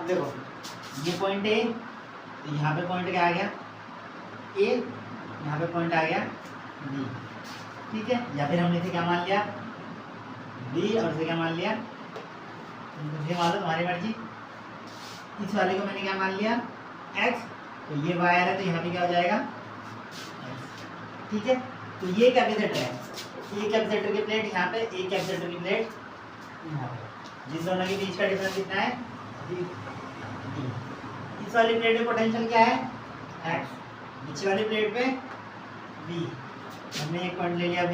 देखो ये point A, तो यहाँ पे पॉइंट क्या आ गया ए, यहाँ पे पॉइंट आ गया बी, ठीक है। या फिर हमने इसे क्या मान लिया बी और इसे क्या मान लिया, मुझे मान लो तुम्हारी मर्जी। इस वाले को मैंने क्या मान लिया x, तो ये y आ रहा है तो यहाँ पे क्या हो जाएगा x, ठीक है। तो ये कैपेसिटर है, ये कैपेसिटर की प्लेट यहाँ पे, एक कैपेसिटर की प्लेट यहाँ पे, जिस दोनों के बीच का डिफरेंस कितना है d। इस वाली प्लेट में पोटेंशियल क्या है x, नीचे वाली प्लेट पे v। हमने एक पॉइंट ले लिया v,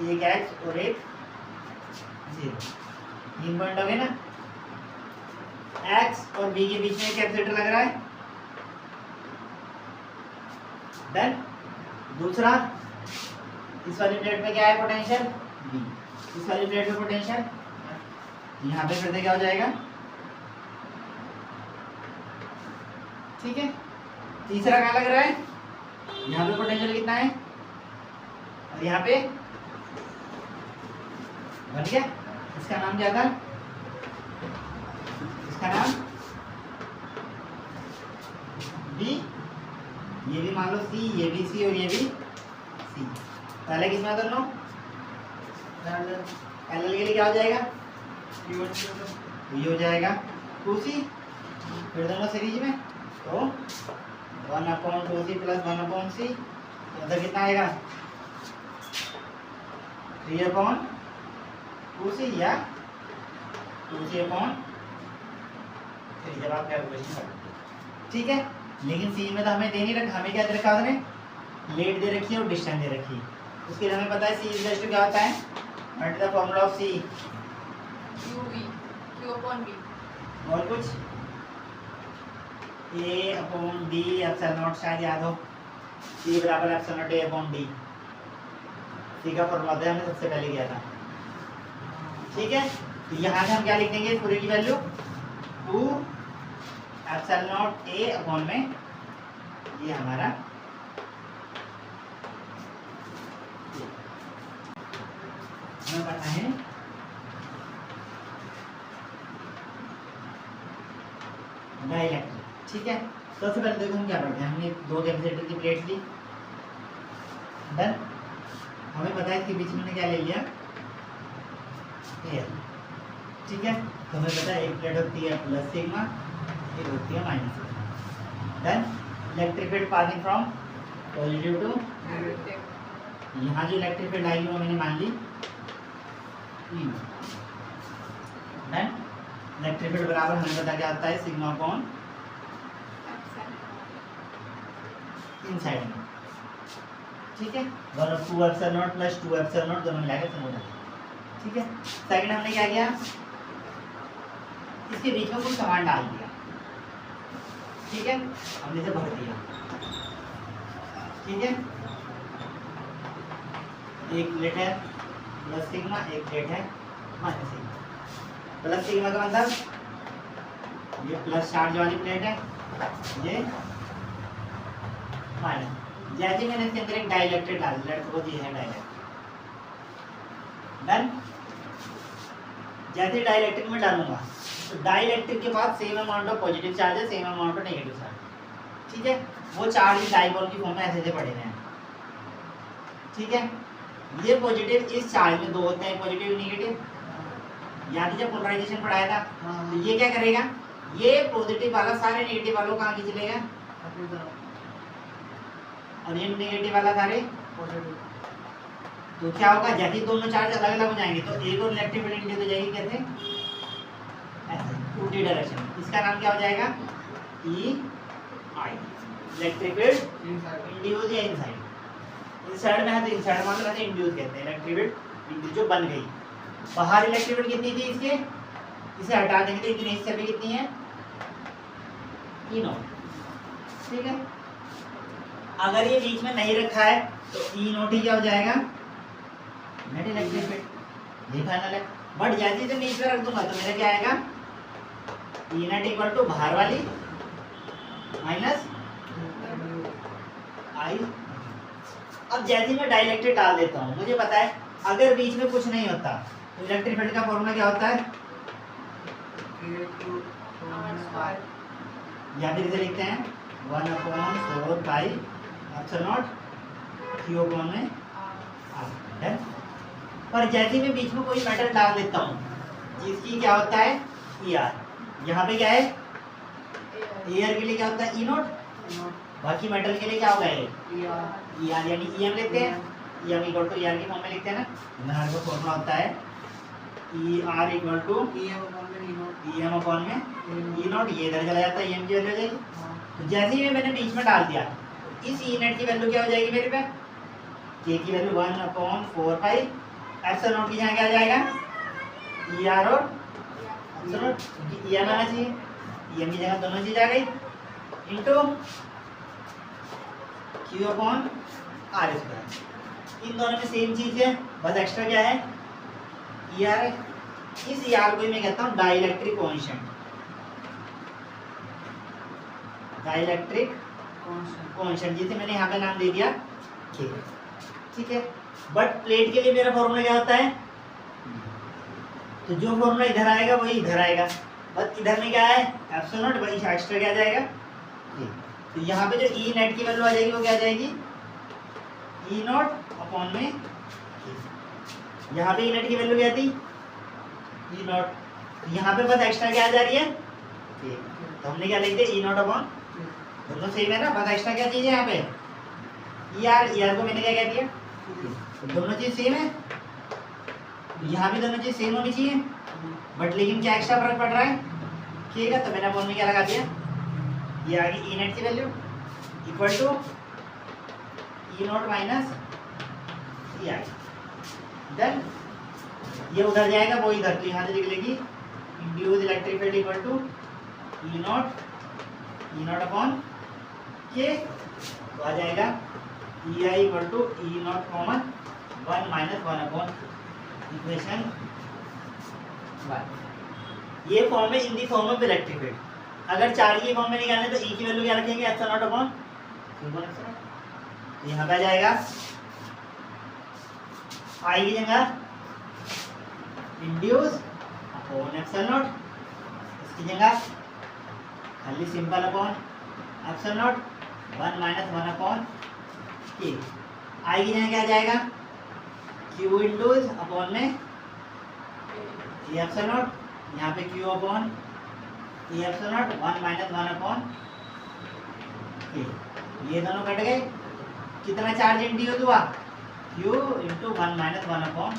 एक x और एक 0, 3 पॉइंट हो गए ना। x और b के बीच में कैपेसिटर लग रहा है। देन दूसरा, इस वाली प्लेट पे क्या है पोटेंशियल b, इस वाली प्लेट पे पोटेंशियल, यहाँ पे फिर से क्या हो जाएगा, ठीक है। तीसरा क्या लग रहा है, यहाँ पे पोटेंशियल कितना है और यहाँ पे बन गया, इसका नाम क्या था, इसका नाम B, ये भी मान लो C, ये भी C और ये भी C। पहले किसमें दोनों पैरेलल के लिए क्या हो जाएगा, ये हो जाएगा 2C, फिर दोनों सीरीज में तो 1/2C प्लस 1/C, इधर कितना आएगा 3/2C या 2C/3 जब आप कैलकुलेशन करते, ठीक है। लेकिन सी में तो हमें दे नहीं रखा, हमें क्या दे रखा उसने, लेट दे रखी है और डिस्टेंस दे रखी है। उसके लिए हमें पता है सी इक्वल टू क्या होता है, what is the formula of C, Q/V और कुछ A/D ε0, शायद याद हो, C बराबर ε0 A/D, सी का फॉर्मूला था हमने सबसे पहले किया था, ठीक है। तो यहाँ से हम क्या लिख देंगे पूरे की वैल्यू 2 ε0 A अपॉन में ये हमारा हमें पता है डाइलेक्ट्रिक, ठीक है। तो सबसे पहले देखो हम क्या पढ़ते हैं, हमने 2 कैपेसिटर की प्लेट ली, डन। हमें पता है कि बीच में क्या ले लिया एयर, ठीक है। तो हमें पता है एक प्लेट होती है प्लस सिग्मा, एक होती है minus sigma. Then electric field passing from positive to, यहाँ जो इलेक्ट्रिक फील्ड आएगी वो मैंने मान ली E। देन इलेक्ट्रिक फील्ड बराबर हमें पता क्या आता है सिग्मा अपॉन इनसाइड में, ठीक है। 1/2ε0 प्लस 2ε0 दोनों मिलाकर समझ, ठीक है। सेकंड हमने क्या किया, इसके बीच में कुछ सामान डाल दिया, ठीक है, हमने इसे भर दिया, ठीक है। एक प्लेट है प्लस सिग्मा, एक प्लेट है माइनस सिग्मा। प्लस सिग्मा का मतलब ये प्लस चार्ज वाली प्लेट है, ये माइनस। जैसे मैंने इसके अंदर एक डाइलेक्ट्रिक डाल दिया, सपोज ये है डाइलेक्ट्रिक, डन। जैसे डाइलेक्ट्रिक में डालूंगा तो डाइलेक्ट्रिक के पास same amount of positive charge है, same amount of negative charge, ठीक है। वो चार्ज डाइपोल की फॉर्म में ऐसे पड़े हुए हैं, ठीक है। ये पॉजिटिव इस चार्ज में 2 होते हैं, पॉजिटिव नेगेटिव, याद है जब पोलराइजेशन पढ़ाया था, तो ये क्या करेगा, ये पॉजिटिव वाला सारे नेगेटिव वालों कहाँ खींच लेगा, और ये नेगेटिव वाला सारे पॉजिटिव। तो क्या होगा, जैसे ही दोनों चार्ज अलग अलग हो जाएंगे तो एक और इलेक्ट्रिक फील्ड इंड्यूस हो जाएगी, कैसे ऐसे उल्टी डायरेक्शन। इसका नाम क्या हो जाएगा ई आई, इलेक्ट्रिक फील्ड इंड्यूस या इनसाइड। इनसाइड में है तो इनसाइड मान लो, इंड्यूस कहते हैं इलेक्ट्रिक फील्ड इंड्यूस जो बन गई। बाहर इलेक्ट्रिक फील्ड कितनी थी इसके, इसे हटा देंगे तो इतनी हिस्से पे कितनी है ई नॉट, ठीक है। अगर ये बीच में नहीं रखा है तो ई नॉट ही क्या हो जाएगा नेट इलेक्ट्रिक फील्ड, ये फाइनल है। बट जैसे इसे नीचे रख दूंगा तो मेरा क्या आएगा ई नेट इक्वल टू बाहर वाली माइनस आई। अब जैसे मैं डाइलेक्ट्रिक डाल देता हूँ, मुझे पता है अगर बीच में कुछ नहीं होता तो इलेक्ट्रिक फील्ड का फॉर्मूला क्या होता है या फिर इसे लिखते हैं 1/4 pi epsilon not Q upon में आर है। पर जैसे मैं बीच में कोई मेटल डाल देता हूँ जिसकी क्या होता है ई आर, यहाँ पे क्या है एयर के लिए क्या होता है ई नॉट, बाकी मेटल के लिए क्या होगा ये ई आर, यानी ई एम लिखते हैं, E M equal to E R के फॉर्म में लिखते हैं ना। हमारे पास फॉर्मूला होता है E R equal to E M upon में ई नॉट, ये इधर चला जाता है, ई एम की वैल्यू हो जाएगी। तो जैसे ही मैंने बीच में डाल दिया इस ई नेट की वैल्यू क्या हो जाएगी मेरे पे, के की वैल्यू 1/4 पाई एप्सिलॉन नॉट की जगह क्या आ जाएगा ई आर और एप्सिलॉन नॉट, ई एम आना चाहिए, ई एम की जगह दोनों चीज आ गई into q upon r square. इन दोनों में सेम चीज है, बस एक्स्ट्रा क्या है ई आर है। इस ई आर को मैं कहता हूँ डाइलेक्ट्रिक कोएफिशिएंट, डाइलेक्ट्रिक कोएफिशिएंट जिसे मैंने यहाँ पे नाम दे दिया के, ठीक है। बट प्लेट के लिए मेरा फॉर्मूला क्या होता है, तो जो फॉर्मूला इधर आएगा वही इधर आएगा, बस इधर में क्या है एप्सिलॉन नॉट, वही एक्स्ट्रा क्या जाएगा के। तो यहाँ पे जो ई नेट की वैल्यू आ जाएगी वो क्या आ जाएगी ई नॉट अपॉन में के। यहाँ पे ई नेट की वैल्यू क्या थी ई नॉट, यहाँ पे बस एक्स्ट्रा क्या आ जा रही है के, तो हमने क्या लिख दिया ई नॉट अपॉन, दोनों सेम है ना, बस एक्स्ट्रा क्या चीज है यहाँ पे ई आर को मैंने क्या कह दिया, तो दोनों चीज सेम है, यहाँ भी दोनों चीज सेम होनी चाहिए, बट लेकिन क्या एक्स्ट्रा फर्क पड़ रहा है ठीक है। तो मैंने अपॉन में क्या लगा दिया, ये आ गई ई नेट की value equal to E naught minus E R, then ये उधर जाएगा वो इधर, तो यहाँ से निकलेगी induced electric field equal to E naught upon K, तो आ जाएगा E I equal to E naught common 1 minus 1 upon equation 1। ये फॉर्म है in the form of electric field. अगर चार्ज की फॉर्म में निकालने तो ई की वैल्यू क्या रखेंगे एप्सिलॉन नॉट अपॉन, यहाँ पे आ जाएगा आई की जगह इंड्यूस अपॉन एप्सिलॉन नॉट, इसकी जगह खाली simple upon epsilon not 1 minus 1 upon के। आई की जगह क्या आ जाएगा क्यू इंटूज अपॉन में ये एप्सिलॉन नॉट, यहाँ पे क्यू अपॉन ये एप्सिलॉन नॉट 1 माइनस 1 अपॉन के। ये दोनों कट गए, कितना चार्ज इंड्यूस हुआ क्यू इंटू 1 माइनस 1 अपॉन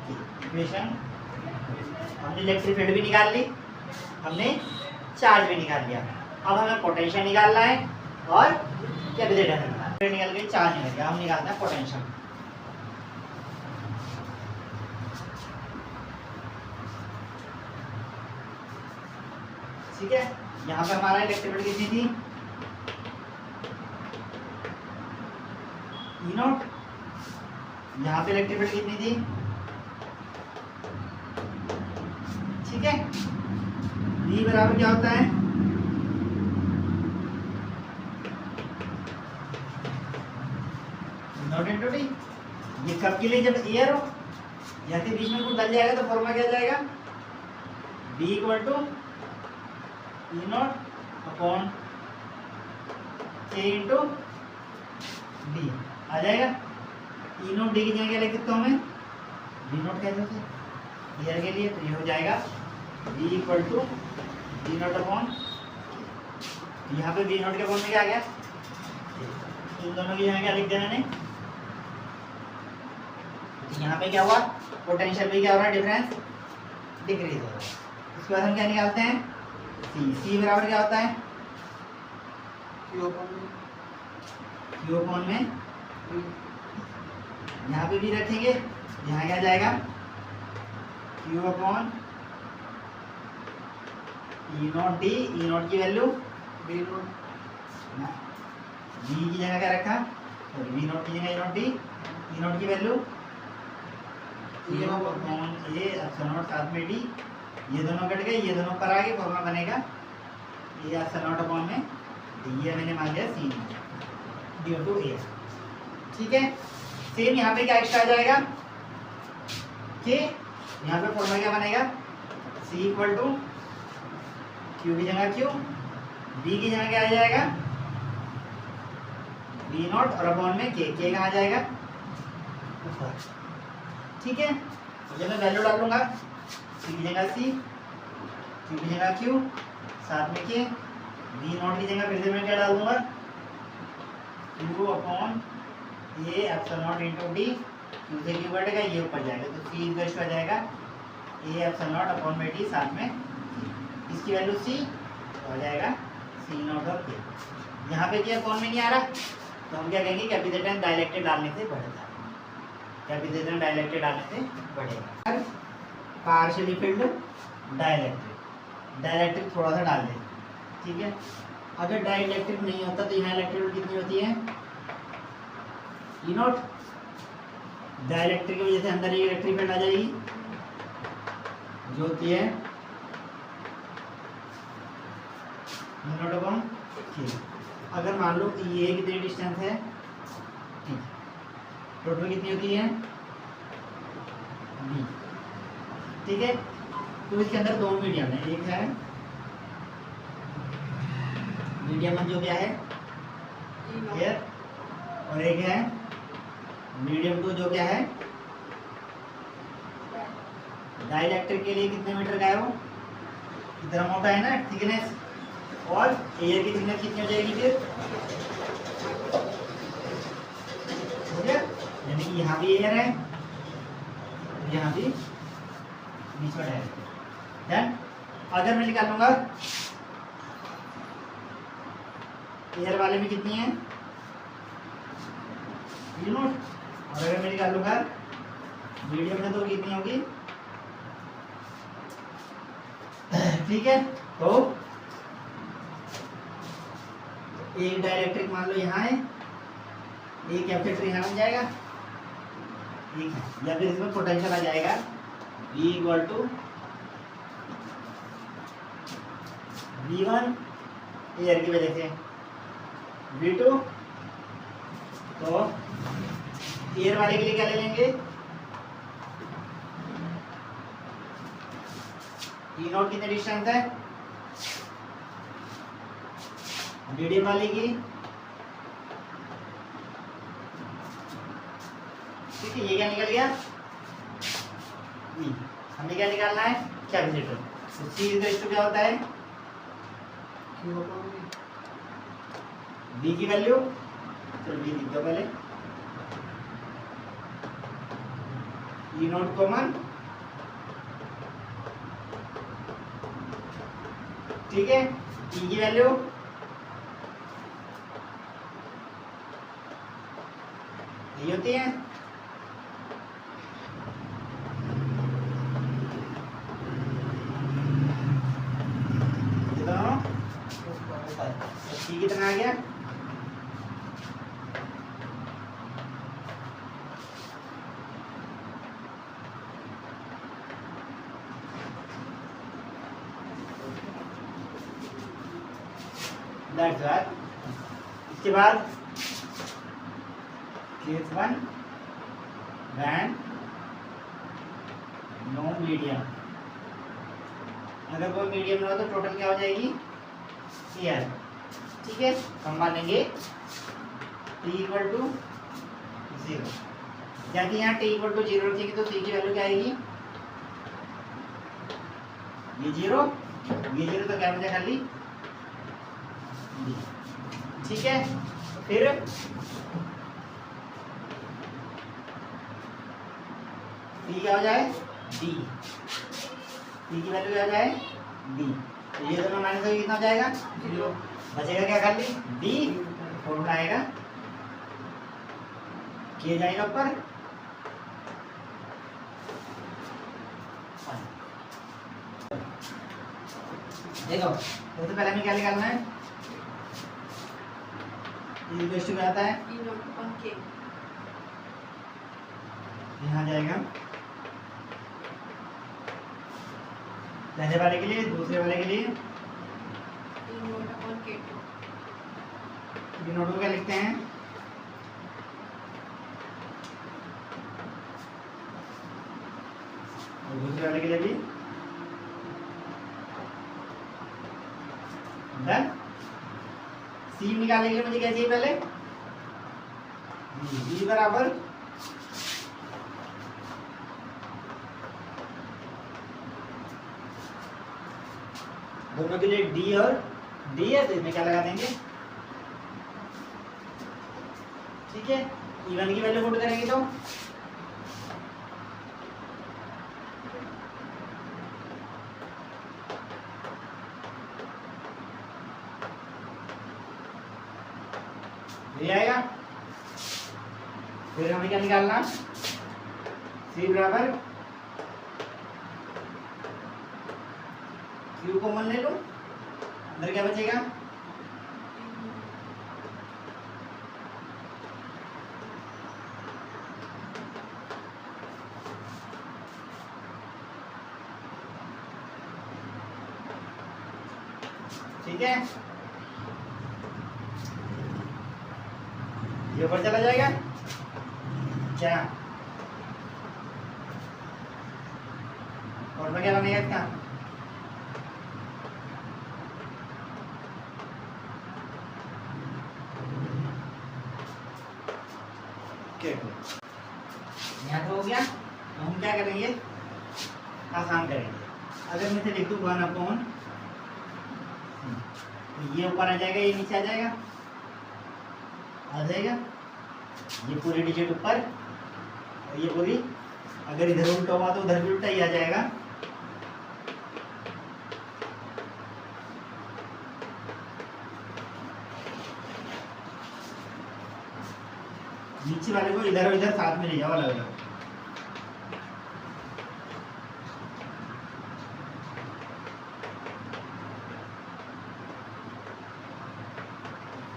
के। इक्वेशन हमने इलेक्ट्रिक फील्ड भी निकाल ली, हमने चार्ज भी निकाल लिया, अब हमें पोटेंशियल निकालना है और कैपेसिटेंस निकालना है। निकल गई चार्ज निकल गया, हम निकालते हैं पोटेंशियल। ठीक है, यहाँ पे हमारा इलेक्ट्रिक फील्ड कितनी थी ई नॉट, यहाँ पे इलेक्ट्रिक फील्ड कितनी थी, ठीक है। E बराबर क्या होता है नॉट इनटू डी, ये कब के लिए जब एयर हो, यहाँ से बीच में कुछ डल जाएगा तो फॉर्मूला क्या जाएगा B equal to E naught upon के इंटू डी आ जाएगा। ई नॉट डी की जगह क्या लिख सकता हूँ मैं डी नॉट कैसे एयर के लिए, तो ये हो जाएगा B equal to D naught upon, यहाँ पे डी नॉट के फॉर्म में क्या आ गया, इन दोनों की जगह क्या लिख देना ने, यहाँ पे क्या हुआ पोटेंशियल पे क्या हो रहा है डिफरेंस डिक्रीज हो रहा है। इसके बाद हम क्या निकालते हैं सी बराबर क्या होता है क्यू अपॉन में, यहाँ पे भी रखेंगे, यहाँ क्या जाएगा Q upon E not D, E not की वैल्यू वी की जगह क्या रखा वी नॉट की जगह ई नॉट डी, ई नॉट की वैल्यू ये एप्सिलॉन नॉट साथ में डी, ये दोनों कट गए, ये दोनों पर आ गए, फॉर्मूला बनेगा ये एप्सिलॉन नॉट अपॉन में ये मैंने मान लिया सी ड्यू टू ए, ठीक है। सेम यहाँ पे क्या एक्स्ट्रा आ जाएगा के, यहाँ पे फॉर्मूला क्या बनेगा सी इक्वल टू क्यू की जगह क्यू, बी की जगह क्या आ जाएगा बी नॉट और अपॉन में के कहाँ आ जाएगा ऊपर। ठीक है, तो जब मैं वैल्यू डालूंगा सी की जगह सी, क्यू की जगह क्यू, साथ में के, बी नॉट की जगह फिर से मैं क्या डाल दूंगा Q upon A epsilon not into D, Q से क्यू कटेगा ये ऊपर जाएगा तो सी इक्वल आ जाएगा ए एप्सिलॉन नॉट अपॉन में डी साथ में इसकी वैल्यू सी तो आ जाएगा सी नॉट और के। यहाँ पे क्या अपॉन में नहीं आ रहा तो हम क्या कहेंगे कैपेसिटेंस डाइलेक्ट्रिक डालने से बढ़ेगा, कैपेसिटेंस डाइलेक्ट्रिक डालने से बढ़ेगा। पार्शियली फिल्ड डाइलेक्ट्रिक, डाइलेक्ट्रिक थोड़ा सा डाल दें। ठीक है, अगर डाइलेक्ट्रिक नहीं होता तो यहाँ इलेक्ट्रिक कितनी होती है ई नॉट, डाइलेक्ट्रिक की वजह से अंदर एक इलेक्ट्रिक फील्ड आ जाएगी जो होती है ई नॉट अपॉन के। अगर मान लो ये कितनी डिस्टेंस है, ठीक, टोटल कितनी होती है बी। ठीक है, तो इसके अंदर दो मीडियम है, एक है मीडियम जो क्या है एयर और एक है मीडियम टू जो क्या है डाइलेक्ट्रिक के लिए कितने मीटर का है वो इतना मोटा है ना थिकनेस, और एयर की थिकनेस कितनी हो जाएगी फिर हो गया, यानी कि यहाँ भी एयर है यहाँ भी बीच में है। देन अगर मैं निकालूंगा एयर वाले में कितनी है यू नोट, और अगर मैं निकालूंगा मीडियम में तो कितनी होगी। ठीक है, तो एक डाइलेक्ट्रिक मान लो यहाँ है, एक कैपेसिटर यहाँ बन जाएगा, ठीक है, या फिर इसमें पोटेंशियल आ जाएगा V equal to V1 air की वजह से, V2 तो एयर वाले के लिए क्या ले लेंगे ई नॉट कितने डिस्टेंस है मीडियम वाले की। ठीक है, ये क्या निकल गया V, हमें क्या निकालना है कैपेसिटर, तो C इक्वल टू क्या होता है V की वैल्यू, चलो V लिख दो पहले ई नॉट कॉमन, ठीक है, E की वैल्यू यही होती है, C कितना आ गया दैट्स व्हाट। इसके बाद केस 1 व्हेन नो मीडियम, अगर कोई मीडियम ना हो तो टोटल क्या हो जाएगी एयर। ठीक है, हम मानेंगे T इक्वल टू 0, जैसे यहाँ T इक्वल टू 0 रखेंगे तो C की वैल्यू क्या आएगी ये 0 तो क्या बचा खाली D। ठीक है, फिर C क्या हो जाए D, C की वैल्यू क्या हो जाए D, तो ये दोनों माइनस होगी कितना हो जाएगा 0, बचेगा क्या खाली D, फॉर्मूला आएगा किए जाएगा ऊपर देखो, सबसे पहले हमें क्या निकालना है इक्वेशन क्या आता है यहाँ जाएगा पहले वाले के लिए, दूसरे वाले के लिए नोट को क्या लिखते हैं और दूसरे वाले के लिए भी डन। सी निकालने के लिए मुझे क्या चाहिए पहले, बी बराबर दोनों के लिए डी और डी है, तो इसमें क्या लगा देंगे, ठीक है। E1 की वैल्यू पुट करेंगे तो ये आएगा। फिर हमें क्या निकालना, सी बराबर क्यू कॉमन ले लो, अंदर क्या बचेगा, ठीक है। ये ऊपर चला जाएगा क्या, और मैं क्या बनेगा इसका, यहाँ तो हो गया। तो हम क्या करेंगे, आसान करेंगे। अगर मैं इसे लिख दूँ 1/, तो ये ऊपर आ जाएगा, ये नीचे आ जाएगा, ये पूरी डिजिट ऊपर और ये पूरी, अगर इधर उल्टा हुआ तो उधर भी उल्टा ही आ जाएगा। नीचे वाले को इधर और इधर साथ में ले जाओ, अलग अलग।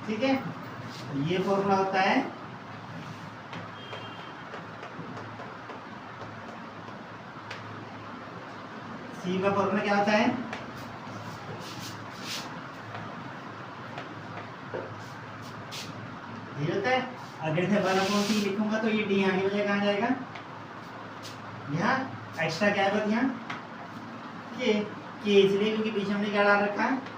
ठीक है, ये फॉर्मूला होता है सी का फॉर्मूला क्या होता है, ये होता है। अगर इसे 1/c लिखूंगा तो ये डी यहाँ की वजह कहाँ जाएगा, यहाँ एक्स्ट्रा क्या है, यहाँ के इसलिए क्योंकि पीछे हमने क्या डाल रखा है,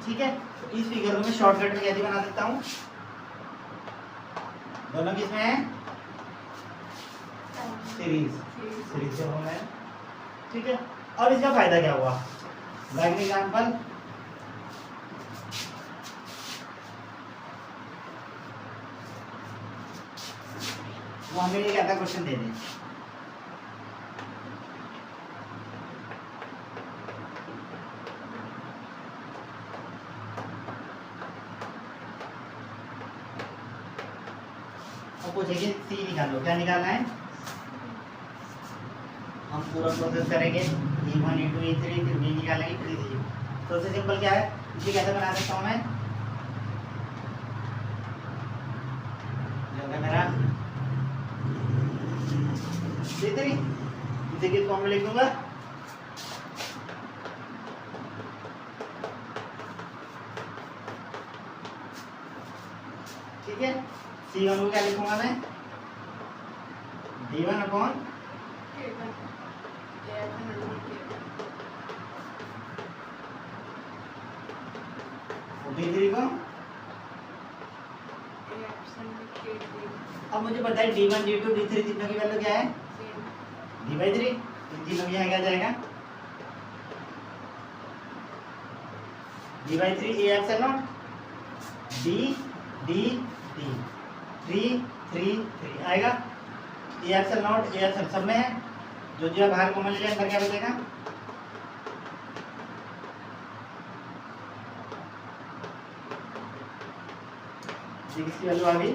ठीक है। तो इस फिगर को मैं शॉर्टकट में कैसे बना सकता हूँ, दोनों किसमें है, सीरीज से होना है, ठीक है। अब इसका फायदा क्या हुआ, लाइक एग्जांपल, वो हमें ये कहता क्वेश्चन दे दें, पूछेंगे सी निकालो, क्या निकालना है, हम पूरा प्रोसेस करेंगे, E1 E2 E3 फिर B निकालेंगे, फिर E3। सबसे सिंपल क्या है, इसे कैसे बना सकता हूँ मैं, जो मेरा E3 इसे किस फॉर्म में लिख दूंगा, ठीक है। C1 को क्या लिखूंगा मैं, D1 अपॉन D3 को, अब मुझे पता है D1 D2 D3 तीनों की वैल्यू क्या है, D/3, इन तीनों में यहाँ क्या जाएगा, D/3 A epsilon D D D 3 3 3 आएगा, A एप्सिलॉन सब में है, जो जो बाहर कॉमन ले जाए अंदर क्या बचेगा, इसकी वैल्यू आ गई,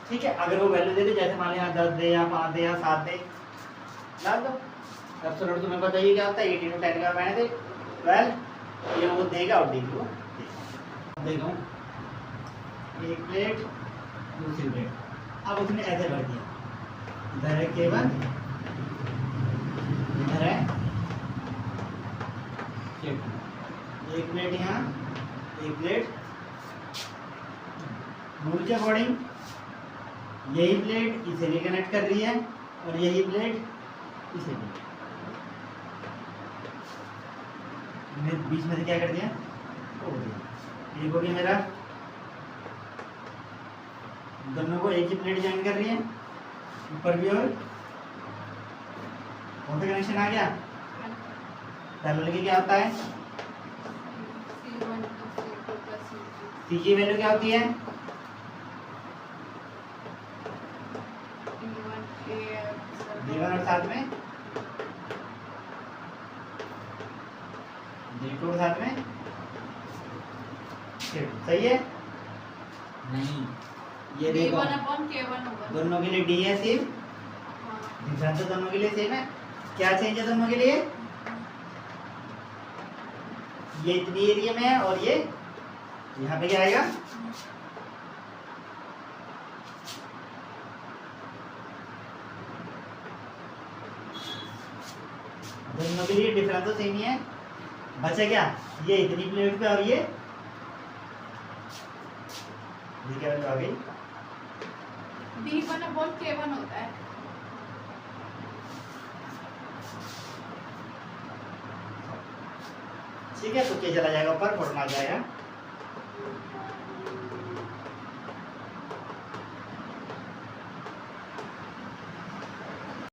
ठीक है। अगर वो वैल्यू दे दे, जैसे मान लिया 10 दे या 5 दे या 7 दे, डाल दो। एप्सिलॉन तुम्हें पता ही क्या होता है, 18 10 का मैंने 12, ये वो देगा और डी को देखो, एक प्लेट दूसरी प्लेट, अब उसने ऐसे भर दिया, इधर है K1, इधर है K2, एक प्लेट यहाँ, एक प्लेट, रूल के अकॉर्डिंग यही प्लेट इसे भी कनेक्ट कर रही है और यही प्लेट इसे भी मैं बीच में से क्या कर दिया, ओ दिया। एक हो गया मेरा, दोनों को एक ही प्लेट ज्वाइन कर रही है ऊपर भी, और कौन सा कनेक्शन आ गया, पैरेलल के क्या होता है, सी की वैल्यू क्या होती है, D1 और साथ में D2 और साथ में K2, सही है? नहीं, ये देखो दोनों के लिए D है सिर्फ, डिफरेंस तो दोनों के लिए सेम है। क्या चेंज है दोनों के लिए, ये इतनी एरिया में है और ये यहाँ पे क्या आएगा, दोनों के लिए डिफरेंस तो सेम ही है। बचा क्या, ये इतनी प्लेट पे और ये क्या वैल्यू आ गई, D1/K1 होता है। ठीक है, तो क्या चला जाएगा ऊपर, फॉर्मूला आ जाएगा